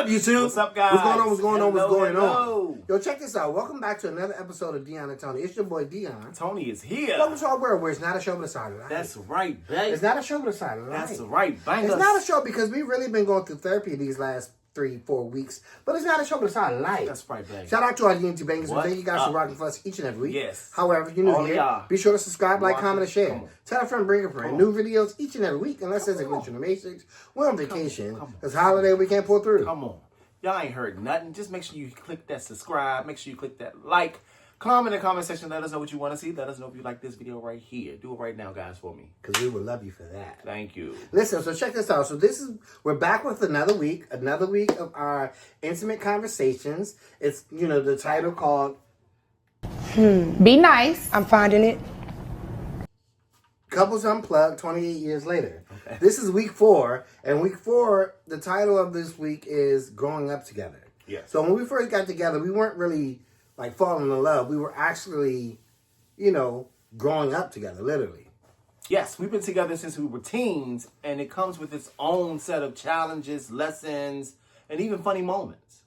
up, YouTube? What's up, guys? What's going on? What's going on? What's going Hello. on? Yo, check this out. Welcome back to another episode of Dion and Tony. It's your boy Dion. Tony is here. Welcome to our world where it's not a show but a side of life. That's right, babe. It's not a show but a side of life. That's right, bangers. It's not a show because we've really been going through therapy these last 3-4 weeks, but it's not a show but a side of life. That's right, babe. Shout out to our YouTube bangers. What? Thank you guys for rocking for us each and every week. Yes. However, if you're new All here, y'all. be sure to subscribe, like, comment, and share. Come on. Tell a friend, bring a friend. New videos each and every week, unless there's a glitch in the matrix. We're on vacation. It's holiday, we can't pull through. Come on. Y'all ain't heard nothing. Just make sure you click that subscribe. Make sure you click that like. Comment in the comment section. Let us know what you want to see. Let us know if you like this video right here. Do it right now, guys, for me. Because we would love you for that. Thank you. Listen, so check this out. So we're back with another week of our intimate conversations. It's, the title called Be nice. I'm finding it. Couples Unplugged 28 years later. Okay. This is week 4, and week 4, the title of this week is Growing Up Together. Yes. So when we first got together, we weren't really like falling in love. We were actually, growing up together, literally. Yes, we've been together since we were teens, and it comes with its own set of challenges, lessons, and even funny moments.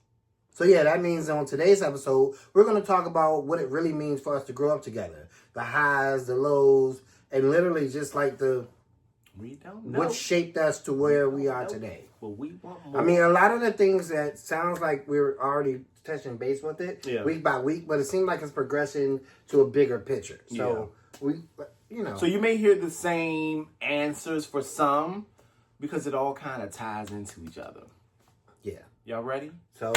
So yeah, that means on today's episode, we're going to talk about what it really means for us to grow up together. The highs, the lows, and literally just like We don't know. what shaped us to where we are today. But we want more. I mean, a lot of the things that sounds like we're already touching base with it week by week, but it seemed like it's progressing to a bigger picture. So So you may hear the same answers for some because it all kind of ties into each other. Yeah. Y'all ready? So,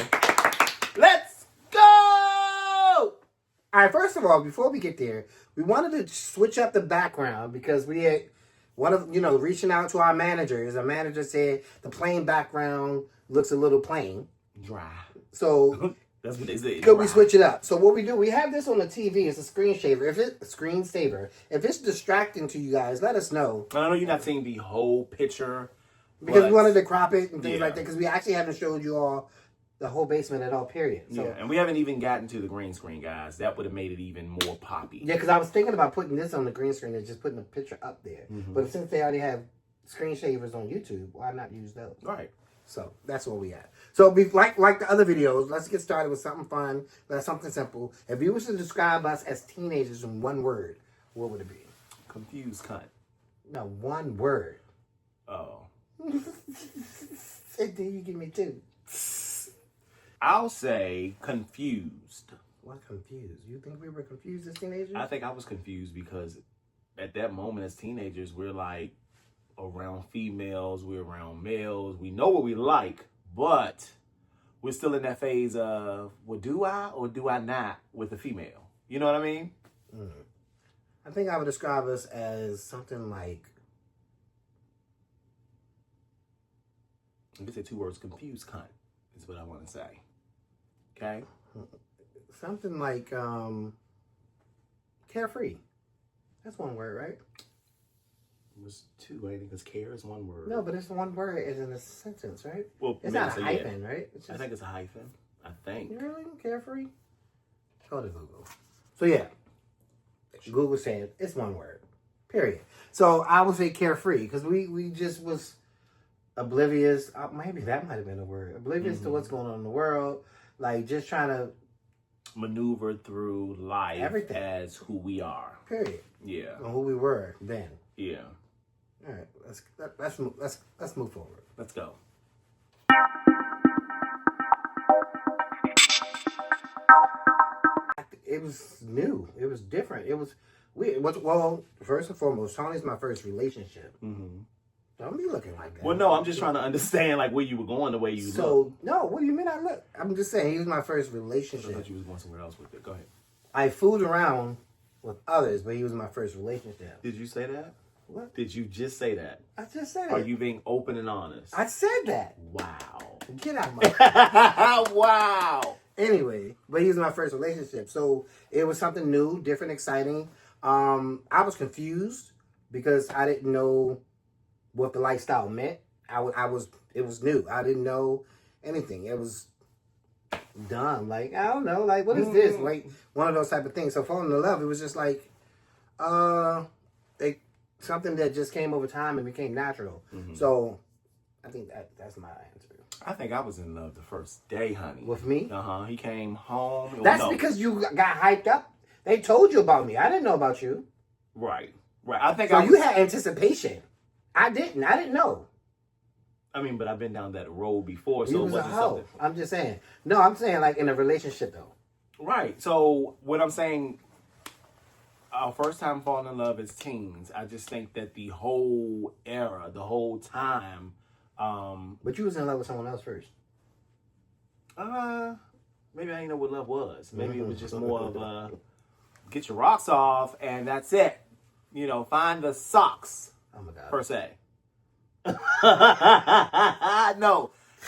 Let's go! all right, first of all, before we get there, we wanted to switch up the background because we had reaching out to our managers. Our manager said the plain background looks a little plain. Dry. So That's what they say. could we switch it up? So what we do, we have this on the TV. It's a screensaver. If it's distracting to you guys, let us know. I know you're not seeing the whole picture. Because but- we wanted to crop it and things Yeah. like that. Because we actually haven't showed you all the whole basement at all, period. So, Yeah, and we haven't even gotten to the green screen, guys. That would have made it even more poppy. yeah, because I was thinking about putting this on the green screen and just putting the picture up there. Mm-hmm. But since they already have screensavers on YouTube, why not use those? Right. So that's where we at. So like the other videos, let's get started with something fun. That's something simple. If you was to describe us as teenagers in one word, what would it be? Confused cunt. No, one word. Oh. And then you give me 2. I'll say confused. What confused? You think we were confused as teenagers? I think I was confused because at that moment as teenagers, we're like around females, we're around males. We know what we like, but we're still in that phase of, well, do I or do I not with a female? You know what I mean? I think I would describe us as something like, I'm gonna say 2 words, confused cunt is what I want to say. Okay? something like carefree. That's one word, right? It was 2, ain't it? Because care is 1 word. No, but it's one word is in a sentence, right? Well, It's maybe not a say, hyphen, right? It's I think it's a hyphen. I think. Really? Carefree? Go to Google. So yeah, Google said it's one word, period. So I would say carefree because we just was oblivious. Maybe that might have been a word. Oblivious to what's going on in the world. Like just trying to Maneuver through life Everything. as who we are. period Yeah. on who we were then. Yeah. All right, let's move forward. Let's go. It was new. It was different. It was weird. Well, first and foremost, Tony's my first relationship. Mm-hmm. Don't be looking like that. Well, no, I'm just trying to understand like where you were going, the way you look. So no, what do you mean I look? I'm just saying he was my first I relationship. thought you was going somewhere else with it. Go ahead. I fooled around with others, but he was my first relationship. Did you say that? What? Did you just say that? I just said Are it. you being open and honest? I said that. Wow. Get out of my. Wow. Anyway, but he was my first relationship, so it was something new, different, exciting. I was confused because I didn't know what the lifestyle meant. It was new. I didn't know anything. It was dumb. Like, I don't know. Like, what is this? Like, one of those type of things. So falling in love, it was just like, something that just came over time and became natural. So I think that's my answer. I think I was in love the first day, honey. With me? He came home. That's because you got hyped up. They told you about me. I didn't know about you. Right. I think so you had anticipation. I didn't know. I mean, but I've been down that road before, so You it was a wasn't hoe. something. I'm just saying. No, I'm saying like in a relationship though. Right. So what I'm saying, our first time falling in love as teens, I just think that the whole era, the whole time. But you was in love with someone else first. Maybe I didn't know what love was. Maybe it was just more of a get your rocks off and that's it. You know, find the socks. Oh my God. Per se. No,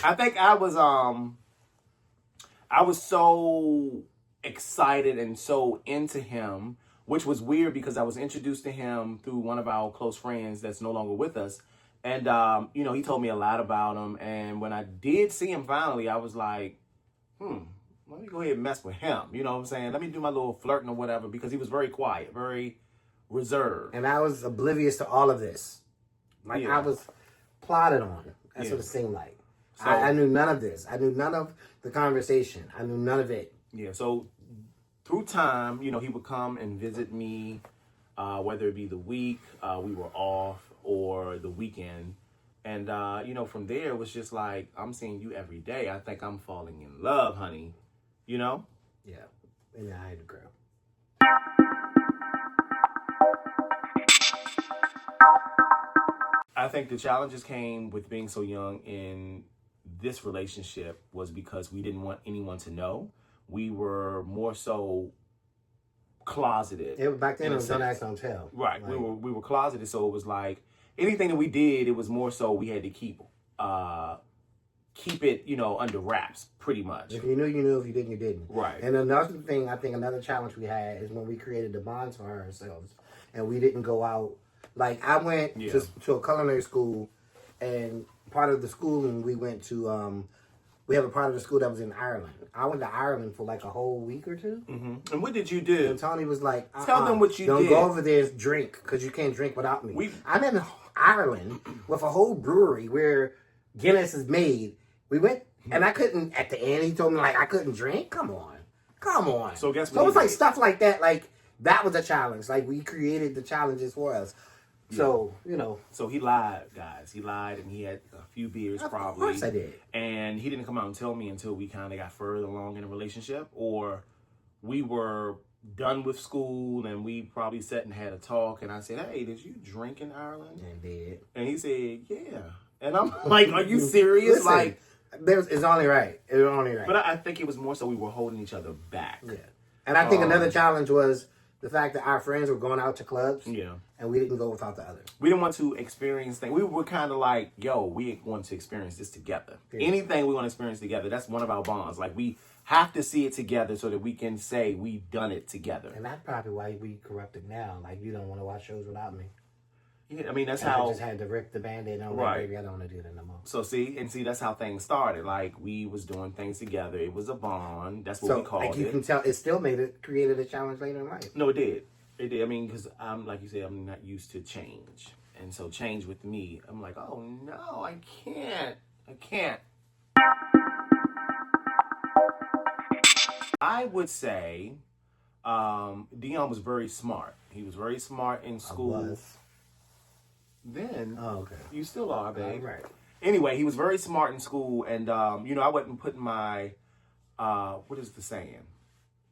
I think I was so excited and so into him, which was weird because I was introduced to him through one of our close friends that's no longer with us. And, you know, he told me a lot about him. And when I did see him finally, I was like, let me go ahead and mess with him. You know what I'm saying? Let me do my little flirting or whatever, because he was very quiet, very reserved. And I was oblivious to all of this. Like I was plotted on. That's what it seemed like. So, I knew none of this. I knew none of the conversation. I knew none of it. Yeah, so through time, you know, he would come and visit me, whether it be the week we were off or the weekend. And, you know, from there, it was just like, I'm seeing you every day. I think I'm falling in love, honey. You know? Yeah. And I had a girl. I think the challenges came with being so young in this relationship was because we didn't want anyone to know. We were more so closeted. Back then it was don't ask, don't tell. Right. Like, we were closeted, so it was like anything that we did, it was more so we had to keep it, you know, under wraps, pretty much. If you knew, you knew. If you didn't, you didn't. Right. And another thing, I think another challenge we had is when we created the bonds for ourselves, and we didn't go out. Like I went to a culinary school, and part of the schooling we went to. We have a part of the school that was in Ireland. I went to Ireland for like a whole week or two. Mm-hmm. And what did you do? And Tony was like, "Tell them what you don't did. Don't go over there and drink because you can't drink without me." I'm in Ireland with a whole brewery where Guinness is made. We went, and I couldn't. At the end, he told me like I couldn't drink. Come on. So guess what? So it was like stuff like that. Like that was a challenge. Like we created the challenges for us. Yeah. So, you know. So he lied, guys. He lied and he had a few beers probably. Of course I did. And he didn't come out and tell me until we kind of got further along in a relationship, or we were done with school and we probably sat and had a talk, and I said, "Hey, did you drink in Ireland?" And did. And he said, "Yeah." And I'm like, "Are you serious?" Listen, like, it's only right. It's only right. But I think it was more so we were holding each other back. Yeah. And I think another challenge was the fact that our friends were going out to clubs. Yeah. And we didn't go without the others. We didn't want to experience things. We were kind of like, yo, we want to experience this together. Yeah. Anything we want to experience together, that's one of our bonds. Like, we have to see it together so that we can say we've done it together. And that's probably why we corrupted now. Like, you don't want to watch shows without me. Yeah, I mean, that's and how... I just had to rip the Band-Aid on right. Baby, I don't want to do that no more. So, see, that's how things started. Like, we was doing things together. It was a bond. That's what we called it. So, like, you can tell, it still created a challenge later in life. No, it did. It did. I mean, because I'm, like you said, I'm not used to change. And so change with me, I'm like, oh, no, I can't. I would say Dion was very smart. He was very smart in school. I was. Then, oh, okay. You still are, babe. Right. Anyway, he was very smart in school. And, you know, I wasn't putting my, what is the saying?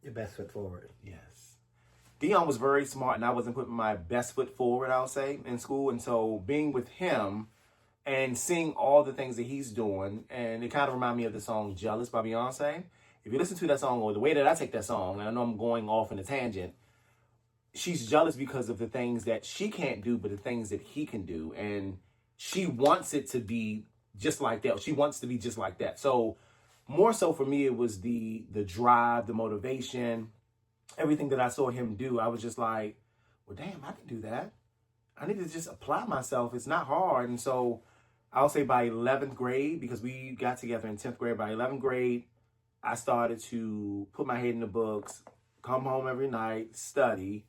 Your best foot forward. Yes. Dion was very smart, and I wasn't putting my best foot forward, I'll say, in school. And so being with him and seeing all the things that he's doing, and it kind of reminded me of the song Jealous by Beyonce. If you listen to that song, or the way that I take that song, and I know I'm going off in a tangent, she's jealous because of the things that she can't do, but the things that he can do. And she wants it to be just like that. She wants to be just like that. So more so for me, it was the drive, the motivation, everything that I saw him do. I was just like, well, damn, I can do that. I need to just apply myself. It's not hard. And so I'll say by 11th grade, because we got together in 10th grade, by 11th grade, I started to put my head in the books, come home every night, study,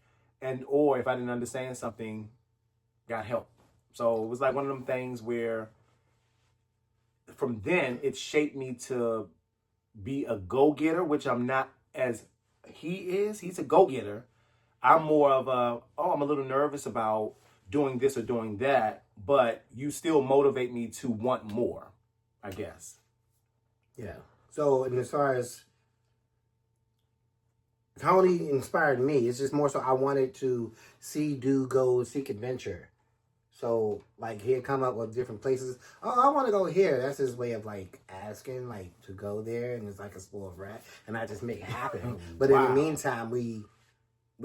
or if I didn't understand something, got help. So it was like one of them things where from then, it shaped me to be a go-getter, which I'm not as he is. He's a go-getter. I'm more of I'm a little nervous about doing this or doing that, but you still motivate me to want more, I guess. Yeah. So, and as far as Tony inspired me, it's just more so I wanted to seek adventure. So, like, he'd come up with different places. Oh, I want to go here. That's his way of, like, asking, like, to go there. And it's like a spoiled rat. And I just make it happen. But in the meantime, we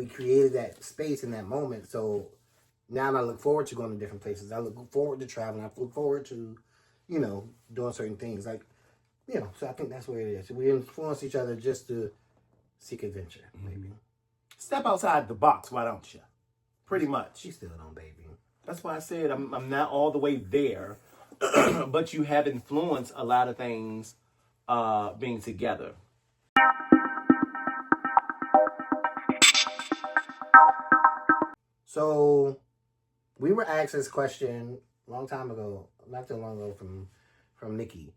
created that space in that moment. So, now I look forward to going to different places. I look forward to traveling. I look forward to, doing certain things. Like, so I think that's where it is. We influence each other just to seek adventure, maybe. Step outside the box, why don't you? Pretty much. She's still on, baby. That's why I said I'm not all the way there, but you have influenced a lot of things being together. So, we were asked this question a long time ago, not too long ago, from Nikki.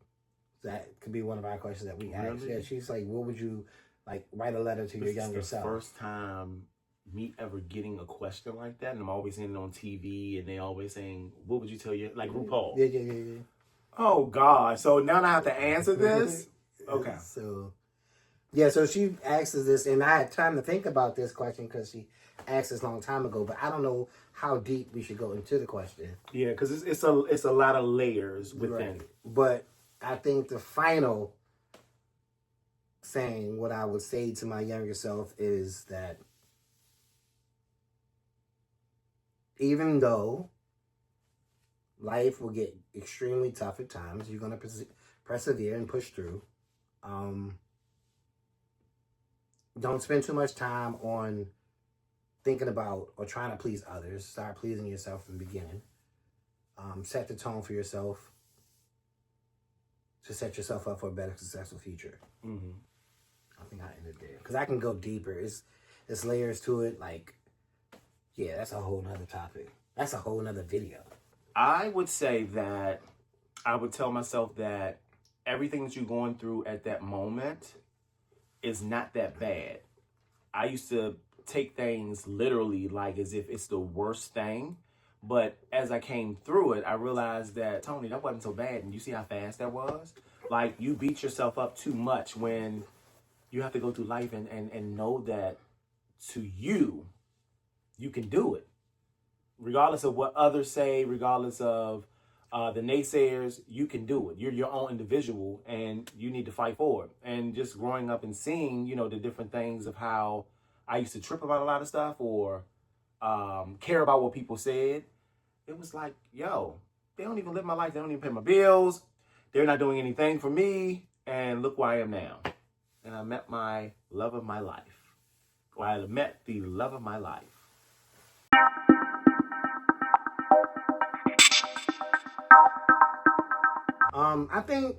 That could be one of our questions that we asked. Really? Yeah, she's like, what would you, like, write a letter to your younger self? This is the first time me ever getting a question like that, and I'm always seeing it on TV, and they always saying, what would you tell your, like RuPaul? Yeah. Oh, God. So now I have to answer this? Okay. So she asked us this, and I had time to think about this question because she asked this a long time ago, but I don't know how deep we should go into the question. Yeah, because it's a lot of layers within. Right. But I think the final saying, what I would say to my younger self is that even though life will get extremely tough at times, you're going to persevere and push through. Don't spend too much time on thinking about or trying to please others. Start pleasing yourself in the beginning. Set the tone for yourself to set yourself up for a better, successful future. Mm-hmm. I think I ended there because I can go deeper. It's layers to it. Like, yeah, that's a whole nother topic. That's a whole nother video. I would say that I would tell myself that everything that you're going through at that moment is not that bad. I used to take things literally, like as if it's the worst thing. But as I came through it, I realized that, Tony, that wasn't so bad. And you see how fast that was? Like, you beat yourself up too much when you have to go through life and know that to you can do it. Regardless of what others say, regardless of the naysayers, you can do it. You're your own individual and you need to fight for it. And just growing up and seeing, the different things of how I used to trip about a lot of stuff or care about what people said. It was like, yo, they don't even live my life. They don't even pay my bills. They're not doing anything for me. And look where I am now. And I met my love of my life. Or I met the love of my life. I think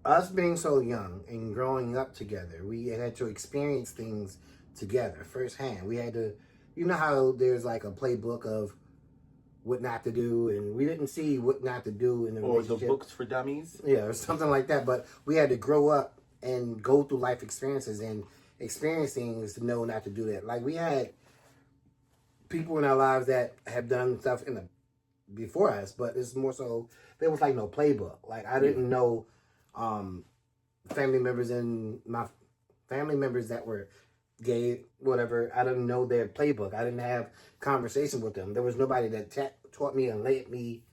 us being so young and growing up together, we had to experience things together firsthand. We had to, how there's like a playbook of what not to do, and we didn't see what not to do in the relationship. Or the books for dummies. Yeah, or something like that. But we had to grow up and go through life experiences and experience things to know not to do that. Like, we had people in our lives that have done stuff before us, but it's more so there was like no playbook. Like, I didn't know family members that were gay, whatever. I didn't know their playbook. I didn't have conversation with them. There was nobody that taught me and led me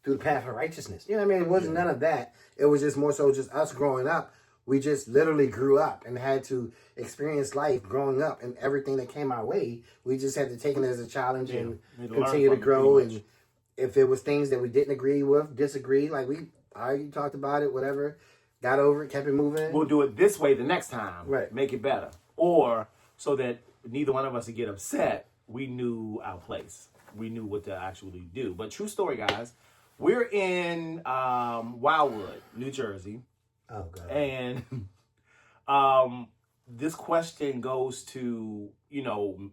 through the path of righteousness. You know what I mean? It wasn't none of that. It was just more so just us growing up. We just literally grew up and had to experience life growing up, and everything that came our way, we just had to take it as a challenge and continue to grow. And if it was things that we didn't agree with, disagree, like we argued, talked about it, whatever, got over it, kept it moving. We'll do it this way the next time. Right. Make it better. Or so that neither one of us would get upset, we knew our place. We knew what to actually do. But true story, guys. We're in Wildwood, New Jersey. Oh, God. And this question goes to,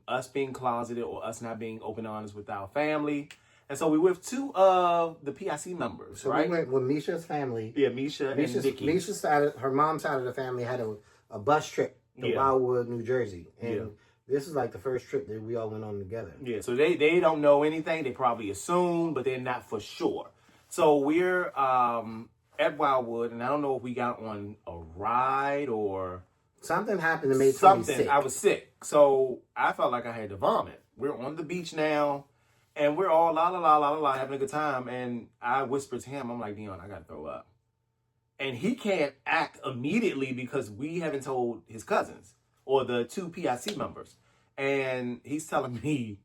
us being closeted or us not being open and honest with our family. And so we with two of the PIC members, So right? we went with Misha's family. Yeah, Misha and Nikki. Misha's side, her mom's side of the family had a bus trip to Wildwood, New Jersey, and this is like the first trip that we all went on together. Yeah, so they don't know anything. They probably assume, but they're not for sure. So we're at Wildwood, and I don't know if we got on a ride or something happened to make something. sick. I was sick, so I felt like I had to vomit. We're on the beach now, and we're all la la la la la having a good time. And I whispered to him, I'm like, Dion, I gotta throw up. And he can't act immediately because we haven't told his cousins or the two PIC members. And he's telling me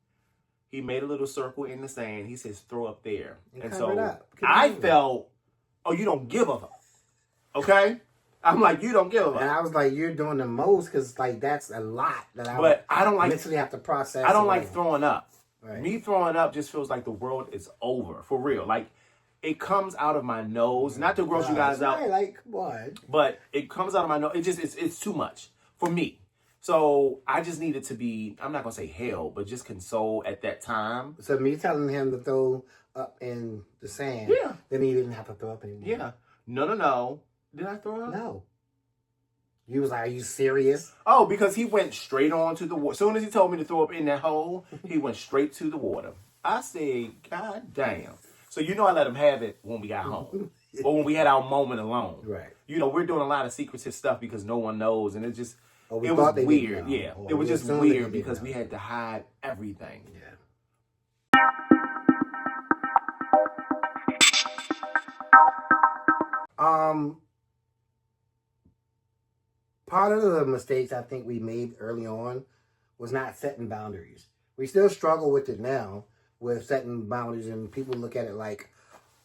he made a little circle in the sand. He says, throw up there. And so I felt, oh, you don't give a fuck. Okay? I'm like, you don't give a fuck. And I was like, you're doing the most because like that's a lot that I don't like mentally have to process. I don't like throwing up. Right. Me throwing up just feels like the world is over. For real. Like, it comes out of my nose. Not to gross you guys out. Like, what? But it comes out of my nose. It's too much for me. So I just needed to be, I'm not going to say hell, but just console at that time. So me telling him to throw up in the sand, then he didn't have to throw up anymore. Yeah. No. Did I throw up? No. You was like, are you serious? Oh, because he went straight on to the water. As soon as he told me to throw up in that hole, he went straight to the water. I said, God damn. So you know I let him have it when we got home. Or when we had our moment alone. Right. You know, we're doing a lot of secretive stuff because no one knows. And it just... it was weird, yeah. It was just weird because we had to hide everything. Yeah. Part of the mistakes I think we made early on was not setting boundaries. We still struggle with it now, with setting boundaries, and people look at it like,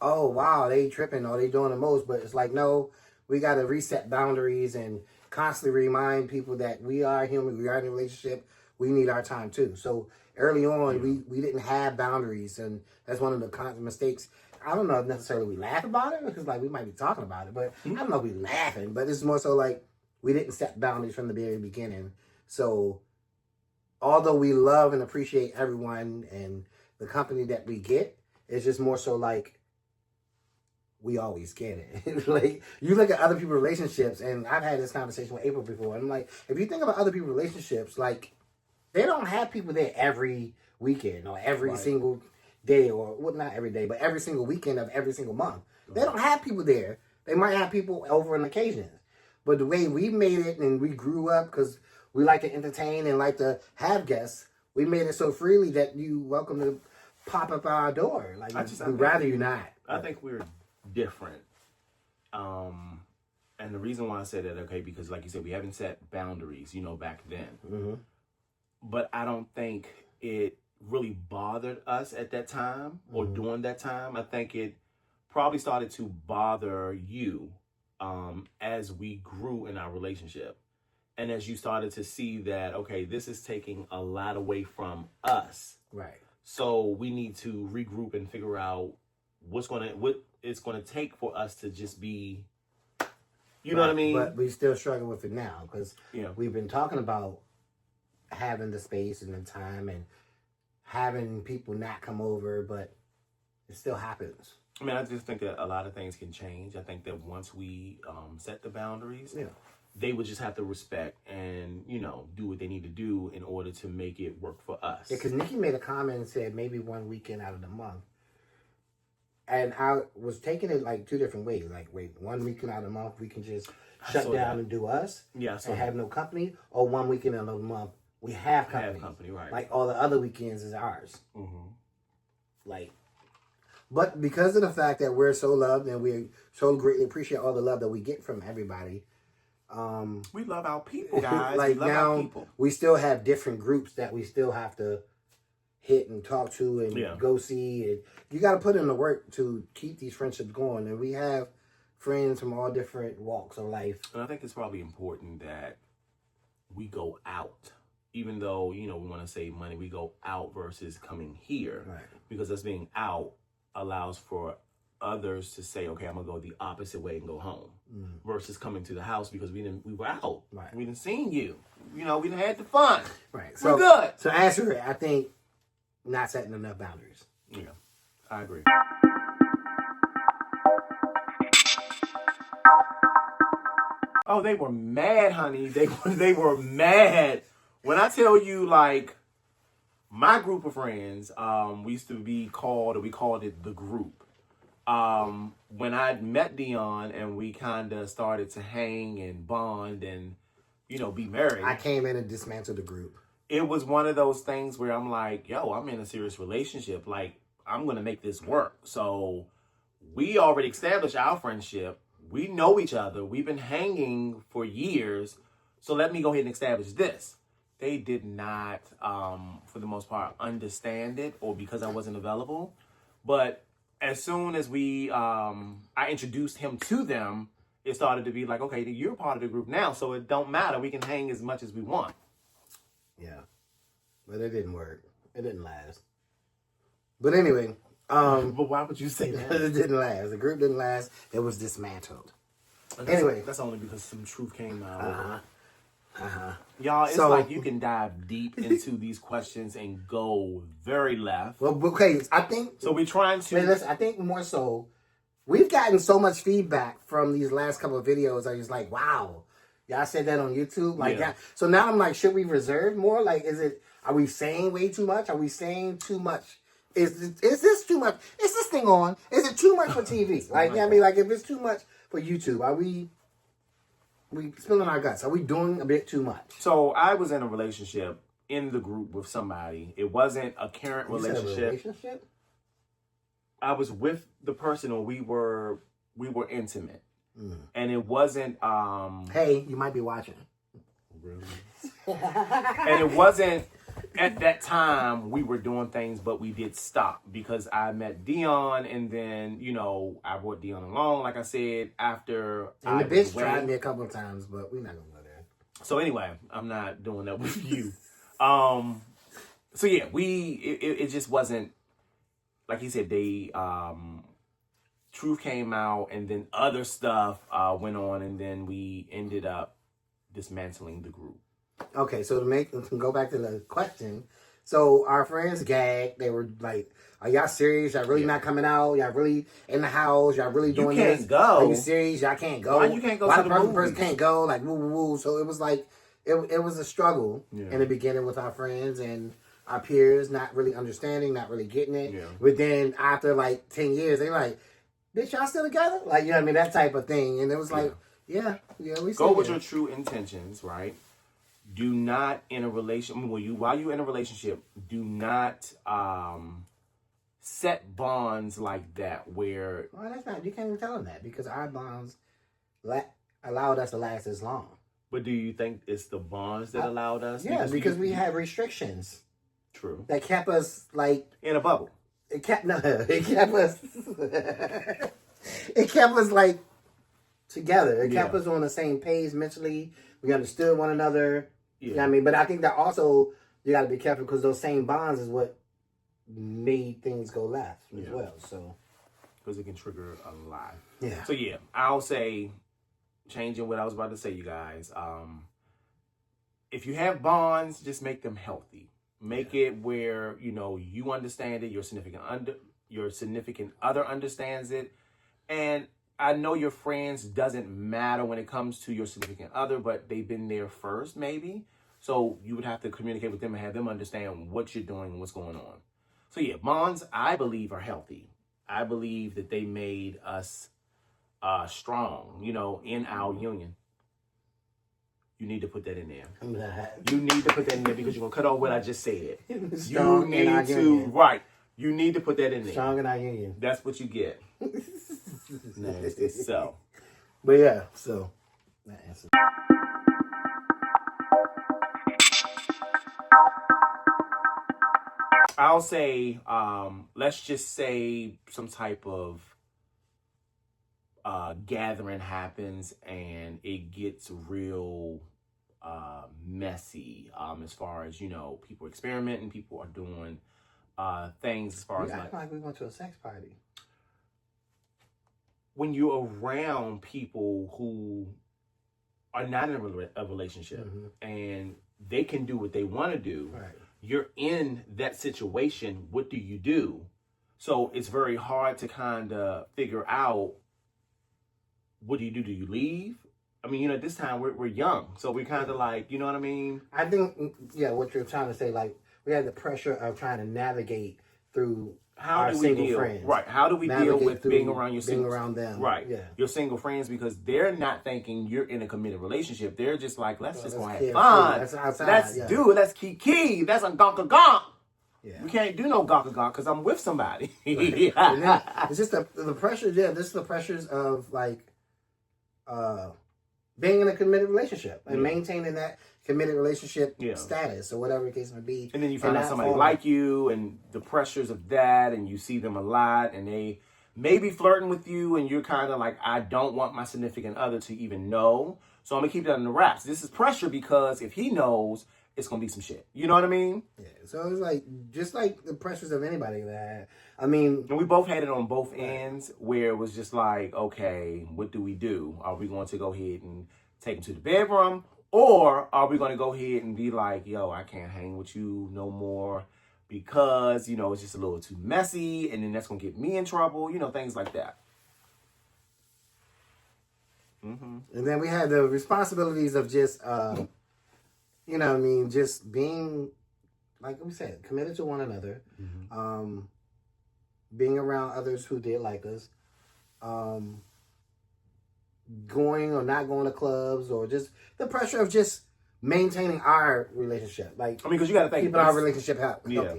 oh, wow, they tripping or they doing the most. But it's like, no, we got to reset boundaries and constantly remind people that we are human, we are in a relationship, we need our time too. So early on, we didn't have boundaries, and that's one of the constant mistakes. I don't know if necessarily we laugh about it, because like we might be talking about it, but I don't know if we laughing, but it's more so like we didn't set boundaries from the very beginning. So although we love and appreciate everyone and the company that we get, it's just more so like we always get it. Like, you look at other people's relationships, and I've had this conversation with April before, and I'm like, if you think about other people's relationships, like, they don't have people there every weekend or every single day, or, well, not every day, but every single weekend of every single month. They don't have people there. They might have people over on occasions. But the way we made it, and we grew up, because we like to entertain and like to have guests, we made it so freely that you welcome to pop up our door. Like, we'd rather you not. I think we're different. And the reason why I say that, okay, because like you said, we haven't set boundaries, you know, back then. Mm-hmm. But I don't think it really bothered us at that time or during that time. I think it probably started to bother you as we grew in our relationship. And as you started to see that, okay, this is taking a lot away from us. Right. So we need to regroup and figure out what it's gonna take for us to just be, you know what I mean? But we still struggle with it now, because we've been talking about having the space and the time and having people not come over, but it still happens. I mean, I just think that a lot of things can change. I think that once we set the boundaries, they would just have to respect and, you know, do what they need to do in order to make it work for us. Yeah, because Nikki made a comment and said maybe one weekend out of the month. And I was taking it like two different ways. Like, wait, 1 weekend out of the month we can just shut down and do us and have no company, or 1 weekend out of the month we have company. Right. Like, all the other weekends is ours. Mm-hmm. Like, but because of the fact that we're so loved and we so greatly appreciate all the love that we get from everybody, we love our people, guys. Like, we love now our people. We still have different groups that we still have to hit and talk to and go see, and you got to put in the work to keep these friendships going. And we have friends from all different walks of life. And I think it's probably important that we go out, even though, you know, we want to save money. We go out versus coming here, because us being out allows for others to say, okay, I'm gonna go the opposite way and go home, versus coming to the house because we were out. We didn't seen you. You know, we done had the fun. So we're good. So answer it. I think not setting enough boundaries. Yeah. I agree. Oh, they were mad, honey. They were mad. When I tell you, like, my group of friends, we used to be called, or we called it the group. When I met Dion and we kind of started to hang and bond and, be married. I came in and dismantled the group. It was one of those things where I'm like, yo, I'm in a serious relationship. Like, I'm going to make this work. So we already established our friendship. We know each other. We've been hanging for years. So let me go ahead and establish this. They did not, for the most part, understand it, or because I wasn't available. But as soon as I introduced him to them, it started to be like, okay, you're part of the group now, so it don't matter. We can hang as much as we want. Yeah. But it didn't work. It didn't last. But anyway. But why would you say that? It didn't last. The group didn't last. It was dismantled. Anyway. That's only because some truth came out. Y'all, it's So, like you can dive deep into these questions and go very left. Well, okay, I think... So we're trying to... Listen, I think more so, we've gotten so much feedback from these last couple of videos. I was like, wow, y'all said that on YouTube? Like, Yeah. So now I'm like, should we reserve more? Like, are we saying way too much? Are we saying too much? Is this too much? Is this thing on? Is it too much for TV? Like, I mean, like, if it's too much for YouTube, are we spilling our guts? Are we doing a bit too much? So I was in a relationship in the group with somebody. It wasn't a current relationship. You said a relationship? I was with the person, or we were intimate. And it wasn't Hey, you might be watching. Really? And it wasn't at that time we were doing things, but we did stop because I met Dion, and then I brought Dion along, like I said, after And I the bitch was away. tried me a couple of times, but we're not gonna go there. So anyway, I'm not doing that with you. So yeah, it just wasn't, like he said, they truth came out, and then other stuff went on, and then we ended up dismantling the group. Okay, so to go back to the question, so our friends gagged. They were like, "Are y'all serious? Y'all really not coming out? Y'all really in the house? Y'all really doing can't this? go. Are you serious? Y'all can't go. Why you can't go Why to the the person movies? can't go? Like woo woo woo." So it was like it was a struggle in the beginning with our friends and our peers, not really understanding, not really getting it. Yeah. But then after like 10 years, they like, "Bitch, y'all still together?" Like, you know what I mean? That type of thing. And it was like, yeah, we Go still with here. your true intentions, right? Do not in a relation while you're in a relationship, do not set bonds like that where Well, that's not. You can't even tell them that because our bonds allowed us to last as long. But do you think it's the bonds that allowed us? Yeah, because we had restrictions True. that kept us like In a bubble. it kept us it kept us like together. It kept us on the same page mentally. We understood one another. Yeah. You know what I mean? But I think that also you got to be careful because those same bonds is what made things go left as well. So Because it can trigger a lot. yeah. So yeah, I'll say, changing what I was about to say, you guys. If you have bonds, just make them healthy. Make it where you understand it. Your significant other understands it, and I know your friends doesn't matter when it comes to your significant other, but they've been there first, maybe. So you would have to communicate with them and have them understand what you're doing and what's going on. So yeah, bonds, I believe, are healthy. I believe that they made us strong, in our union. You need to put that in there. You need to put that in there because you're going to cut off what I just said. Strong in our union. Right. You need to put that in there. Strong in our union. That's what you get. Nasty. So. But yeah, so that answers. I'll say, let's just say some type of gathering happens and it gets real messy as far as, people experimenting, people are doing things as far as like we went to a sex party. When you're around people who are not in a relationship and they can do what they want to do, Right. you're in that situation. What do you do? So it's very hard to kind of figure out, what do you do? Do you leave? I mean, at this time we're young, so we're kind of like, you know what I mean? I think, yeah, what you're trying to say, like, we had the pressure of trying to navigate through our single friends. Right. How do we deal with being around your being around them? Right. Yeah. Your single friends, because they're not thinking you're in a committed relationship. They're just like, let's just go have carefree. fun. Let's outside, Let's yeah. do it. Let's kiki. That's a gonka gonk. Yeah. We can't do no gonka gonk because I'm with somebody. And then it's just the pressure. Yeah, this is the pressures of like being in a committed relationship and maintaining that committed relationship status or whatever the case may be. And then you find out somebody like you, and the pressures of that, and you see them a lot, and they may be flirting with you, and you're kind of like, I don't want my significant other to even know, so I'm gonna keep that in the wraps. This is pressure because if he knows, it's gonna be some shit. You know what I mean? Yeah. So it's like just like the pressures of anybody that I mean, and we both had it on both ends, where it was just like, okay, what do we do? Are we going to go ahead and take him to the bedroom? Or are we going to go ahead and be like, yo, I can't hang with you no more because, it's just a little too messy, and then that's going to get me in trouble, things like that. Mm-hmm. And then we had the responsibilities of just, just being, like we said, committed to one another, being around others who did like us, going or not going to clubs, or just the pressure of just maintaining our relationship. Like, because you got to think, keeping our relationship healthy. Yeah,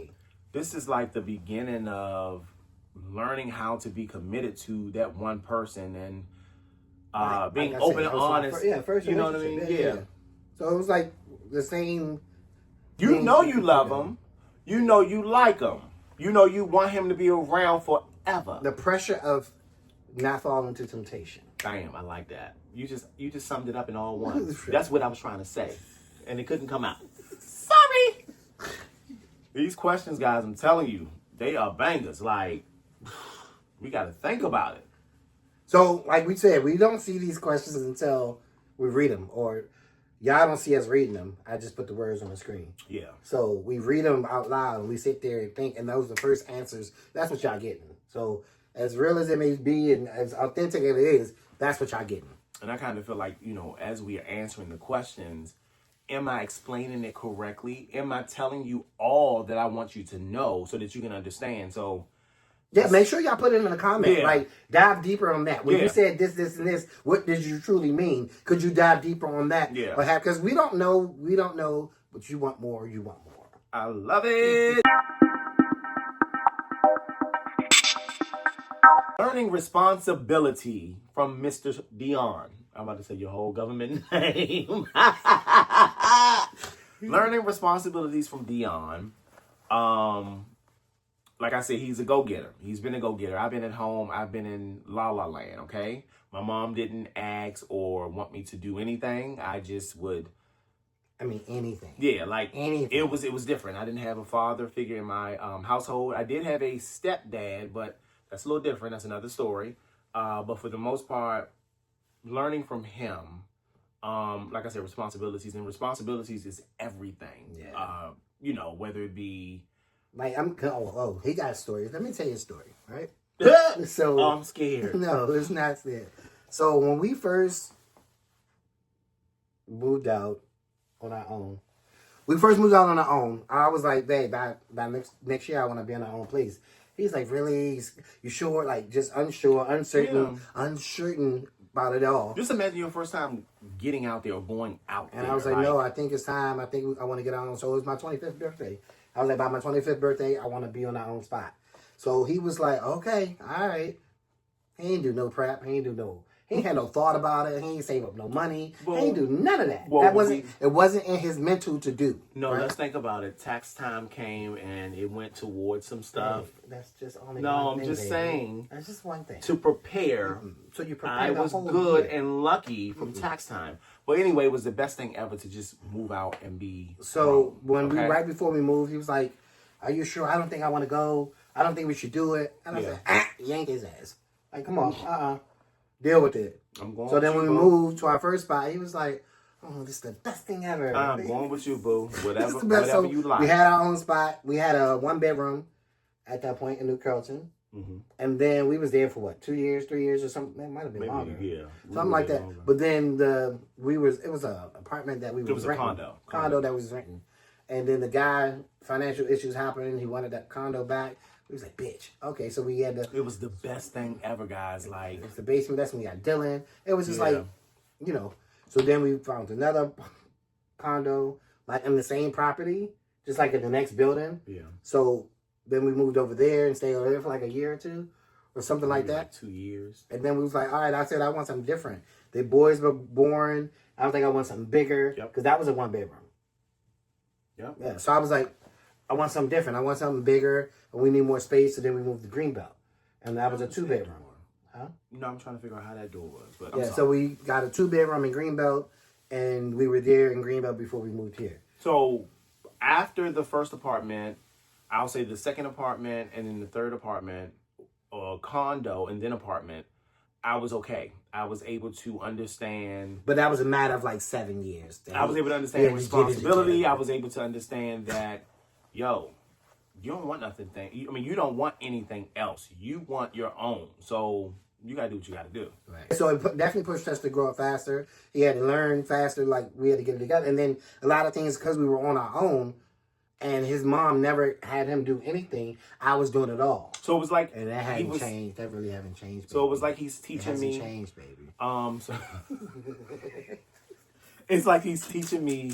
this is like the beginning of learning how to be committed to that one person, and being like open and honest. First you know what I mean? Yeah. So it was like the same. You love him. You like him. You want him to be around forever. The pressure of not falling into temptation. Damn, I like that. You just summed it up in all one. That's what I was trying to say, and it couldn't come out. Sorry. These questions, guys, I'm telling you, they are bangers. Like, we got to think about it. So, like we said, we don't see these questions until we read them, or y'all don't see us reading them. I just put the words on the screen. Yeah. So we read them out loud, and we sit there and think, and those are the first answers. That's what y'all getting. So, as real as it may be, and as authentic as it is, that's what y'all getting. And I kind of feel like, as we are answering the questions, am I explaining it correctly? Am I telling you all that I want you to know so that you can understand? So, yeah, make sure y'all put it in the comment. Yeah. Like, dive deeper on that. When you said this, this, and this, what did you truly mean? Could you dive deeper on that? Yeah. Because we don't know, but you want more, you want more. I love it. Learning responsibility from Mr. Dion. I'm about to say your whole government name. Learning responsibilities from Dion. Like I said, he's a go-getter. He's been a go-getter. I've been at home. I've been in La La Land, okay? My mom didn't ask or want me to do anything. I just would. Anything. Yeah, like anything. It was different. I didn't have a father figure in my household. I did have a stepdad, but that's a little different. That's another story. But for the most part, learning from him, like I said, responsibilities. And responsibilities is everything. Yeah. Whether it be... Like, he got stories. Let me tell you a story, right? So I'm scared. No, it's not scared. So when we first moved out on our own, I was like, babe, by next year I want to be in our own place. He's like, really? You sure? Like, just unsure, uncertain about it all. Just imagine your first time getting out there or going out there. And I was like, no, I think it's time. I think I want to get on. So it was my 25th birthday. I was like, by my 25th birthday, I want to be on our own spot. So he was like, okay, all right. He ain't do no prep. He ain't had no thought about it. He ain't save up no money. He ain't do none of that. It wasn't in his mental to do. No, right? Let's think about it. Tax time came and it went towards some stuff. That's just only no, one I'm thing, just baby. saying. That's just one thing. To prepare. Mm-hmm. So you prepare I the was whole good year. and lucky from tax time. But anyway, it was the best thing ever to just move out and be. So right before we moved, he was like, are you sure? I don't think I want to go. I don't think we should do it. And I was like, yank his ass. Like, come on, deal with it. I'm going. So then with when you, we boo. moved to our first spot, he was like, oh, this is the best thing ever. I'm going with you, boo. This Whatever, is the best. whatever So you like. we had our own spot. We had a 1-bedroom. at that point in New Carrollton. Mm-hmm. And then we was there for what, 2 years, 3 years or something? It might have been Maybe, longer. yeah. Something like that. Longer. But then it was an apartment that we was renting. It was a Condo that was renting. And then the guy, financial issues happened. He wanted that condo back. He was like, bitch. Okay, so we had to. It was the best thing ever, guys. Like, It's the basement. That's when we got Dylan. It was just Yeah. like, you know. So then we found another condo, like in the same property, just like in the next building. yeah. So then we moved over there and stayed over there for like a year or two or something like Maybe that. 2 years. And then we was like, all right, I said I want something different. The boys were born. I was like, I want something bigger. Yep. Because that was a 1-bedroom. Yep. Yeah. So I was like, I want something different. I want something bigger. And we need more space. So then we moved to Greenbelt. And that was a 2-bedroom. Huh? No, I'm trying to figure out how that door was. But I'm Yeah, sorry. so we got a 2-bedroom in Greenbelt. And we were there in Greenbelt before we moved here. So after the first apartment, I'll say the second apartment and then the third apartment, or condo and then apartment, I was okay. I was able to understand. But that was a matter of like 7 years. I was able to understand Yeah, we did it responsibility. together. I was able to understand that, yo, you don't want nothing. You don't want anything else. You want your own. So you gotta do what you gotta do. Right. So it definitely pushed us to grow up faster. He had to learn faster. Like we had to get it together. And then a lot of things, because we were on our own, and his mom never had him do anything, I was doing it all. So it was like, And that hadn't changed. That really haven't changed. Baby. So it was like he's It teaching hasn't me. changed, baby. So it's like he's teaching me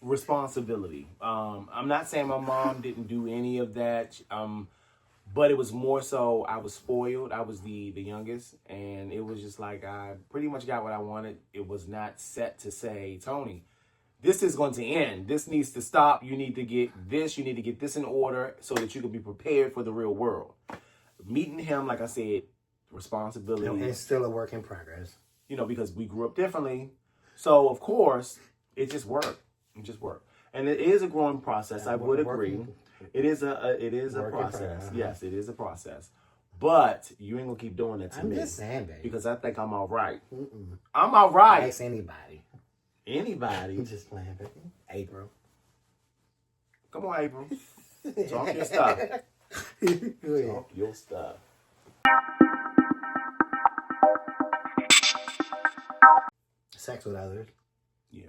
responsibility. I'm not saying my mom didn't do any of that. But it was more so I was spoiled. I was the youngest, and it was just like I pretty much got what I wanted. It was not set to say, Tony, this is going to end. This needs to stop. You need to get this. You need to get this in order so that you can be prepared for the real world. Meeting him, like I said, responsibility. And it's still a work in progress. Because we grew up differently. So, of course, it just worked. It just worked. And it is a growing process. I would agree. It is a process. Yes, it is a process. But you ain't gonna keep doing that to me. I'm just saying, baby. Because I think I'm all right. I'm all right. Ask anybody. Anybody. Just playing, baby. April. Come on, April. Talk your stuff. Go ahead. Talk your stuff. Sex with others. Yeah.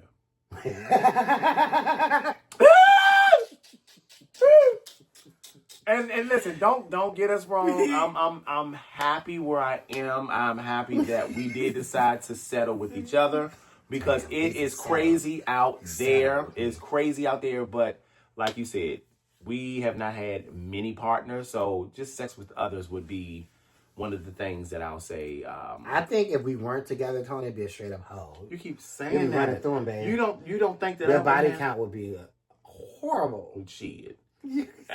And listen, don't get us wrong. I'm happy where I am. I'm happy that we did decide to settle with each other because it is crazy out there. It's crazy out there, but like you said, we have not had many partners, so just sex with others would be one of the things that I'll say. I think if we weren't together, Tony, it'd be a straight up hoe. You keep You'd saying be running that. through him, babe. You don't think that Your I body would count would be horrible. Shit.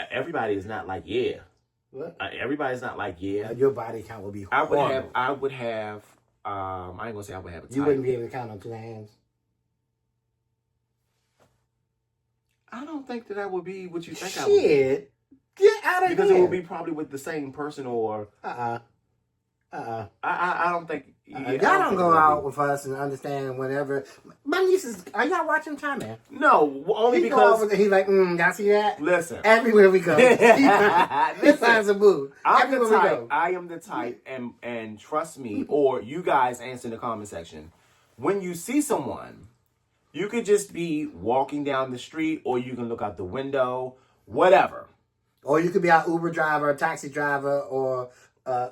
Everybody is not like yeah. What? Everybody's not like yeah. Your body count would be I horrible. would have. I ain't gonna say I would have a type. You wouldn't be able to count on 2 hands. I don't think that would be what you think I would be. Shit. Get out of here. Because it would be probably with the same person or. I don't think. Yeah, y'all I don't think go it would out be. with us and understand whatever. My nieces, are y'all watching Time Man? No, only He go out because. with- he's like, y'all see that? Listen. Everywhere we go, he finds a boo. I'm Everywhere the we type. go. I am the type, and trust me, or you guys answer in the comment section. When you see someone, you could just be walking down the street, or you can look out the window, whatever. Or you could be our Uber driver, a taxi driver, or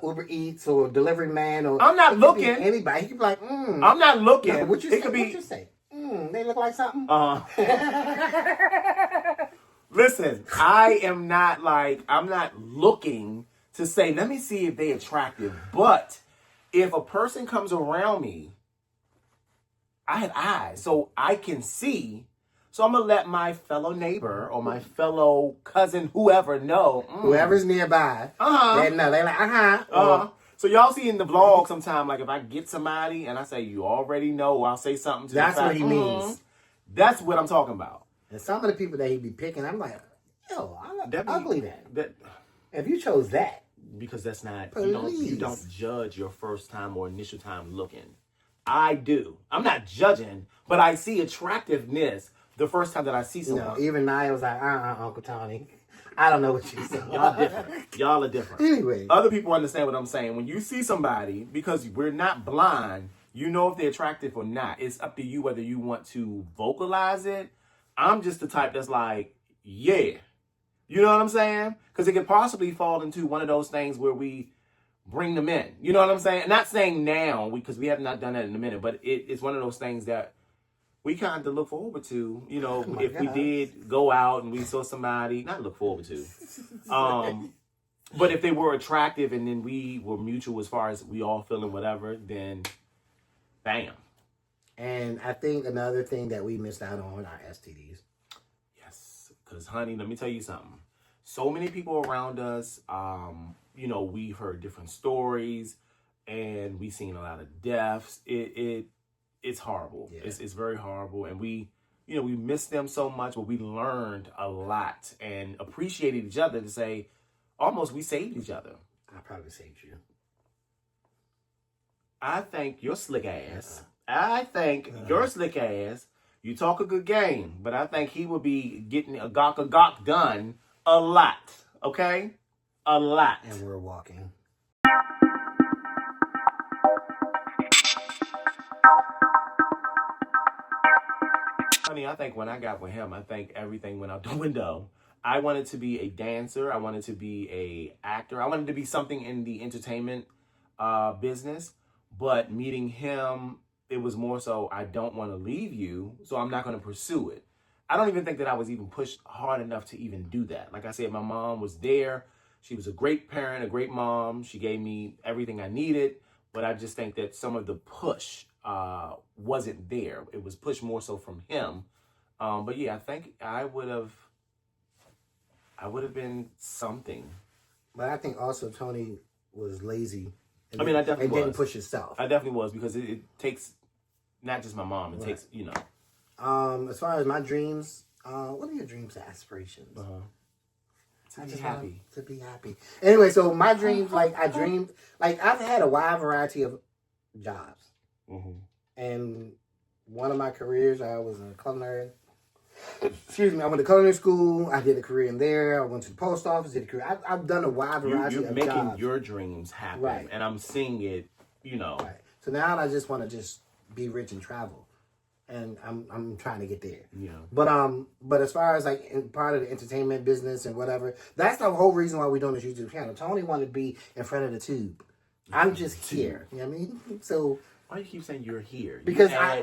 Uber Eats, or delivery man, or I'm not it could be looking. anybody. He could be like, I'm not looking. Yeah, what you it say? could be. What you say? They look like something. Listen, I'm not looking to say, let me see if they attractive. But if a person comes around me, I have eyes, so I can see. So I'm going to let my fellow neighbor or my fellow cousin, whoever know. Whoever's nearby, they know. They're like, So y'all see in the vlog sometime, like if I get somebody and I say, you already know, I'll say something to That's the what fact, he means. That's what I'm talking about. And some of the people that he be picking, I'm like, yo, I look That be- ugly then. That If you chose that, because that's not you Please. don't judge your first time or initial time looking. I do. I'm not judging, but I see attractiveness the first time that I see you someone. know, even Nia was like, Uncle Tony. I don't know what you said. Y'all different. Y'all are different. Anyway. Other people understand what I'm saying. When you see somebody, because we're not blind, you know if they're attractive or not. It's up to you whether you want to vocalize it. I'm just the type that's like, yeah. You know what I'm saying? Because it could possibly fall into one of those things where we bring them in. You know what I'm saying? Not saying now, because we have not done that in a minute, but it's one of those things that we kind of look forward to, you know, if we did go out and we saw somebody, not look forward to, but if they were attractive and then we were mutual as far as we all feeling whatever, then bam. And I think another thing that we missed out on are STDs. Yes, because honey, let me tell you something. So many people around us, you know, we've heard different stories and we've seen a lot of deaths. It's horrible. Yeah. It's very horrible. And we miss them so much, but we learned a lot and appreciated each other to say, almost we saved each other. I probably saved you. I think your slick ass. Your slick ass. You talk a good game, but I think he would be getting a gawk done a lot. Okay? A lot. And we're walking. I think when I got with him, I think everything went out the window. I wanted to be a dancer. I wanted to be a actor. I wanted to be something in the entertainment business. But meeting him, it was more so, I don't want to leave you, so I'm not going to pursue it. I don't even think that I was even pushed hard enough to even do that. Like I said, my mom was there. She was a great parent, a great mom. She gave me everything I needed. But I just think that some of the push wasn't there. It was pushed more so from him. But yeah, I think I would have been something. But I think also Tony was lazy. I mean, I definitely was. Didn't push himself. I definitely was, because it takes not just my mom. It takes, you know. As far as my dreams, what are your dreams and aspirations? To be happy. To be happy. Anyway, so my dreams, like I dreamed, like I've had a wide variety of jobs. Mm-hmm. And one of my careers, I was a culinary. Excuse me, I went to culinary school. I did a career in there. I went to the post office, did a career. I've done a wide variety of jobs. You're making your dreams happen. Right. And I'm seeing it, you know. Right. So now I just want to just be rich and travel. And I'm trying to get there. Yeah. But as far as like part of the entertainment business and whatever, that's the whole reason why we're doing this YouTube channel. Tony wanted to be in front of the tube. I'm just here. You know what I mean? So why do you keep saying you're here? Because I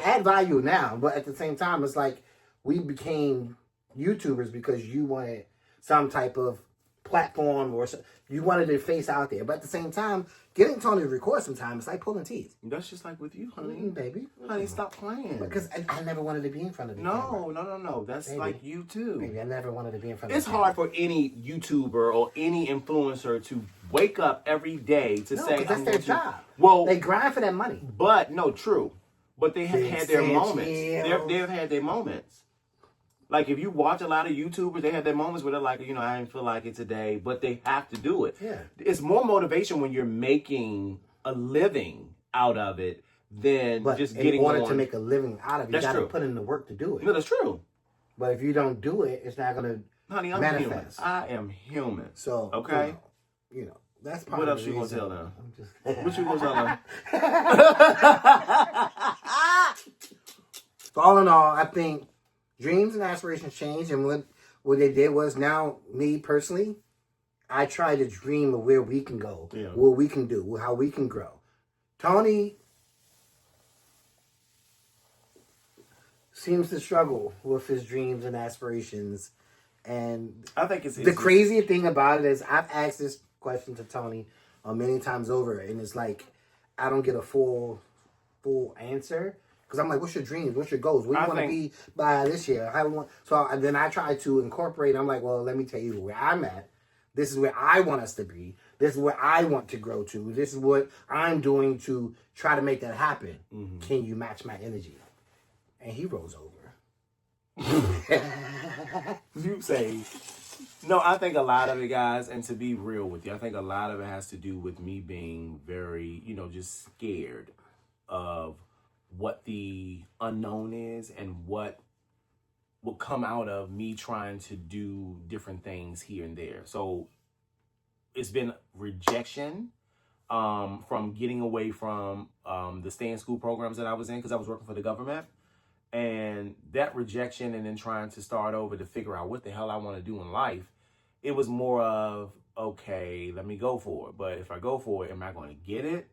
add value now, but at the same time, it's like we became YouTubers because you wanted some type of platform or you wanted to face out there. But at the same time, getting Tony to record sometimes, it's like pulling teeth. That's just like with you, honey. Baby. Honey, stop playing. Because I never wanted to be in front of the camera. No. That's baby. Like you too. Baby, I never wanted to be in front of the camera. It's hard for any YouTuber or any influencer to wake up every day to say, because that's their job. Well, they grind for that money. But, no, true. But they have had their moments. They've had their moments. Like, if you watch a lot of YouTubers, they have their moments where they're like, you know, I didn't feel like it today, but they have to do it. Yeah. It's more motivation when you're making a living out of it than just getting on. In order to make a living out of it, you got to put in the work to do it. No, that's true. But if you don't do it, it's not going to manifest. Human. I am human. So, okay? You know that's part what of else the you going to tell now? What you going to tell now? So all in all, I think dreams and aspirations change, and what they did was, now me personally, I try to dream of where we can go, what we can do, how we can grow. Tony seems to struggle with his dreams and aspirations, and I think it's the crazy thing about it is I've asked this question to Tony many times over, and it's like I don't get a full answer. Because I'm like, what's your dreams? What's your goals? Where do you want to be by this year? Then I try to incorporate. I'm like, well, let me tell you where I'm at. This is where I want us to be. This is where I want to grow to. This is what I'm doing to try to make that happen. Mm-hmm. Can you match my energy? And he rolls over. You say, no, I think a lot of it, guys, and to be real with you, I think a lot of it has to do with me being very, just scared of what the unknown is and what would come out of me trying to do different things here and there. So it's been rejection from getting away from the stay-in-school programs that I was in because I was working for the government. And that rejection and then trying to start over to figure out what the hell I want to do in life, it was more of, okay, let me go for it. But if I go for it, am I going to get it?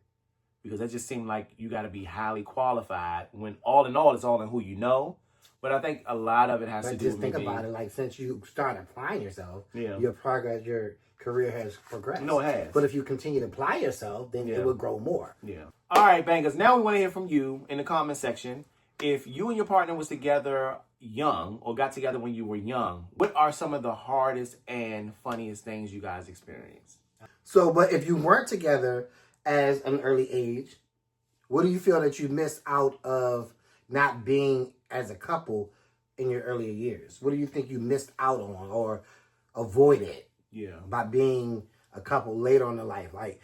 Because that just seemed like you got to be highly qualified when all in all, it's all in who you know. But I think a lot of it has to do with just think about it, like since you started applying yourself, your career has progressed. No, it has. But if you continue to apply yourself, then it will grow more. Yeah. All right, bangers. Now we want to hear from you in the comment section. If you and your partner was together young or got together when you were young, what are some of the hardest and funniest things you guys experienced? So, but if you weren't together as an early age, what do you feel that you missed out of not being as a couple in your earlier years? What do you think you missed out on or avoided by being a couple later on in life? Like,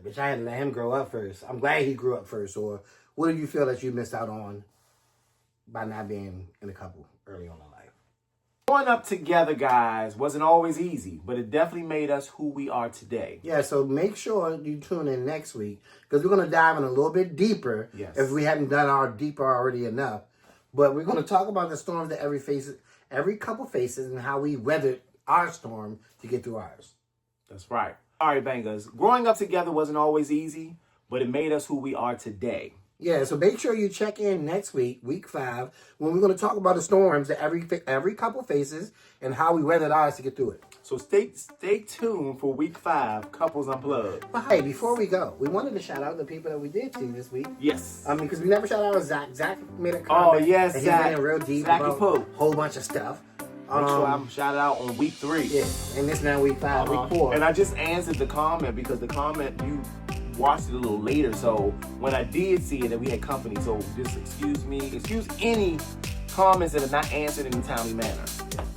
bitch, I had to let him grow up first. I'm glad he grew up first. Or what do you feel that you missed out on by not being in a couple early on in life? Growing up together, guys, wasn't always easy, but it definitely made us who we are today. Yeah, so make sure you tune in next week because we're going to dive in a little bit deeper if we hadn't done our deeper already enough. But we're going to talk about the storms that every couple faces and how we weathered our storm to get through ours. That's right. All right, bangers. Growing up together wasn't always easy, but it made us who we are today. Yeah, so make sure you check in next week, week 5, when we're going to talk about the storms that every couple faces and how we weathered ours to get through it. So stay tuned for week 5, Couples Unplugged. But hey, before we go, we wanted to shout out the people that we did see this week. Yes. I mean, because we never shout out Zach. Zach made a comment. Oh, yes, and Zach. He's in real deep Zachy about Poo. a whole bunch of stuff. Make sure I'm shouted out on week 3. Yeah, and this now week 5, week 4. And I just answered the comment because the comment, you watched it a little later. So when I did see it, that we had company. So just excuse any comments that are not answered in a timely manner.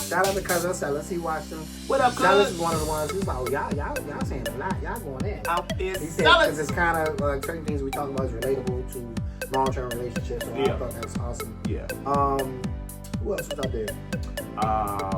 Shout out to Cousin Silas. He watched them. What up, Silas is one of the ones who's like, y'all saying a lot. Y'all going in. He said because it's kind of like certain things we talk about is relatable to long-term relationships. So I thought that was awesome. Yeah. Who else was up there?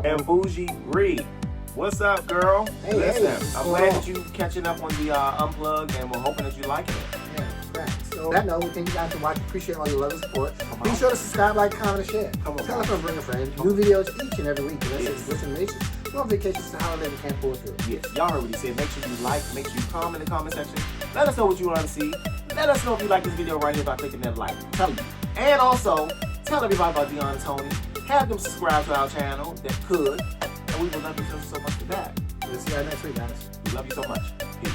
And Bougie Reed. What's up, girl? Hey, listen, I'm glad that you catching up on the Unplugged, and we're hoping that you like it. Yeah, right. So on that note, we thank you guys for watching. Appreciate all your love and support. Be sure to subscribe, like, comment, and share. Tell a friend, bring a friend. New videos each and every week. And that's Listen Nation. Notifications to how they can't pull through. Yes, y'all heard what he said. Make sure you like, make sure you comment in the comment section. Let us know what you want to see. Let us know if you like this video right here by clicking that like. Tell you. And also, tell everybody about Dion and Tony. Have them subscribe to our channel that could. And we will love you so much for that. We'll see you next week, guys. We love you so much. Peace.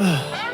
Ugh.